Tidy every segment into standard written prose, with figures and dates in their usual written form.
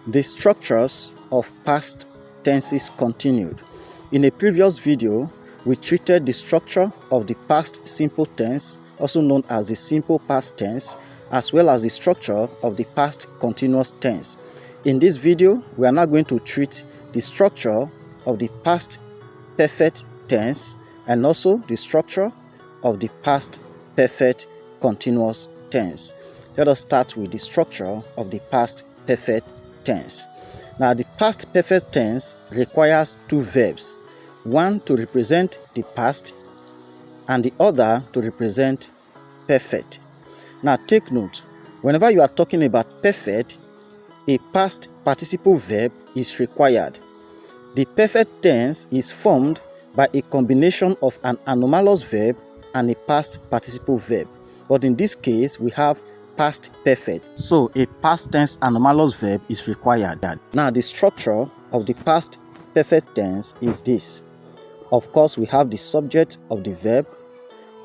The structures of past tenses continued. In a previous video, we treated the structure of the past simple tense, also known as the simple past tense, as well as the structure of the past continuous tense. In this video, we are now going to treat the structure of the past perfect tense and also the structure of the past perfect continuous tense. Let us start with the structure of the past perfect tense. Now, the past perfect tense requires two verbs, one to represent the past and the other to represent perfect. Now, take note, whenever you are talking about perfect, a past participle verb is required. The perfect tense is formed by a combination of an anomalous verb and a past participle verb. But in this case, we have past perfect. So a past tense anomalous verb is required. Now the structure of the past perfect tense is this. Of course, we have the subject of the verb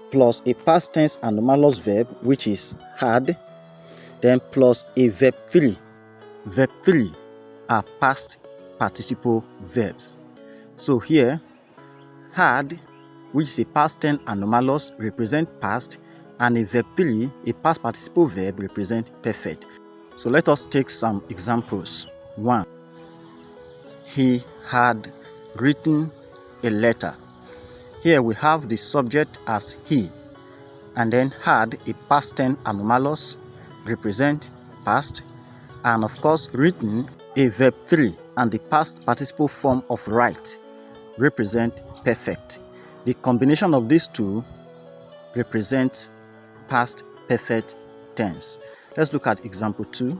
plus a past tense anomalous verb, which is had, then plus a verb 3. Verb 3 are past participle verbs. So here, had, which is a past tense anomalous, represent past, and a verb 3, a past participle verb, represent perfect. So let us take some examples. 1. He had written a letter. Here we have the subject as he, and then had, a past tense anomalous, represent past, and of course written, a verb 3, and the past participle form of write, represent perfect. The combination of these two represents past perfect tense. Let's look at example 2,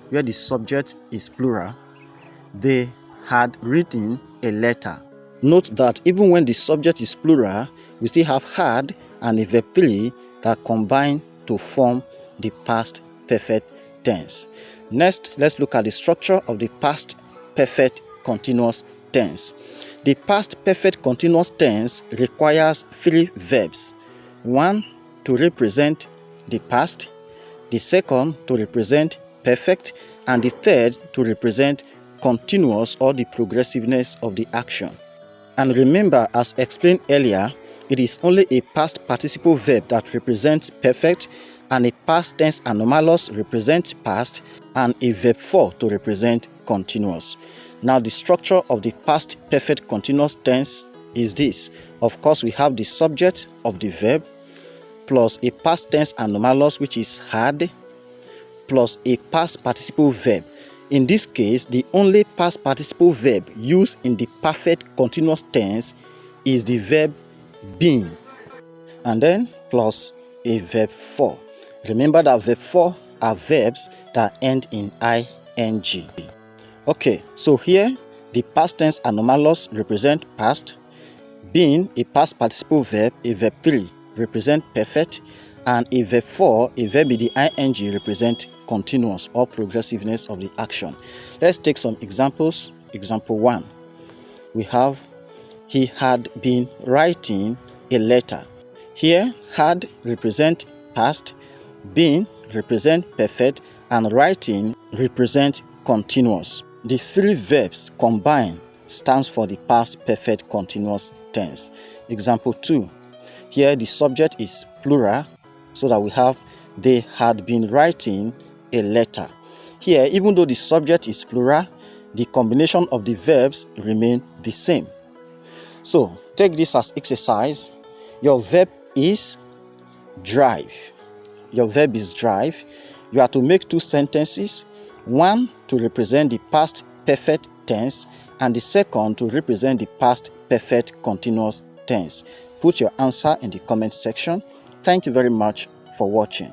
where the subject is plural. They had written a letter. Note that even when the subject is plural, we still have had and a verb 3 that combine to form the past perfect tense. Next, let's look at the structure of the past perfect continuous tense. The past perfect continuous tense requires 3 verbs. 1 to represent the past, the second to represent perfect, and the third to represent continuous or the progressiveness of the action. And remember, as explained earlier, it is only a past participle verb that represents perfect, and a past tense anomalous represents past, and a verb 4 to represent continuous. Now, the structure of the past perfect continuous tense is this. Of course, we have the subject of the verb plus a past tense anomalous, which is had, plus a past participle verb. In this case, the only past participle verb used in the perfect continuous tense is the verb been, and then plus a verb 4. Remember that verb 4 are verbs that end in ing. Okay, so here the past tense anomalous represent past, being a past participle verb, a verb 3 represent perfect, and a verb 4, a verb in the ing, represent continuous or progressiveness of the action. Let's take some examples. Example 1, we have he had been writing a letter. Here, had represent past, been represent perfect, and writing represent continuous. The 3 verbs combined stands for the past perfect continuous tense. Example 2, here the subject is plural, so that we have they had been writing a letter. Here, even though the subject is plural, the combination of the verbs remain the same. So, take this as exercise. Your verb is drive. Your verb is drive. You are to make 2 sentences, one to represent the past perfect tense and the second to represent the past perfect continuous tense. Put your answer in the comment section. Thank you very much for watching.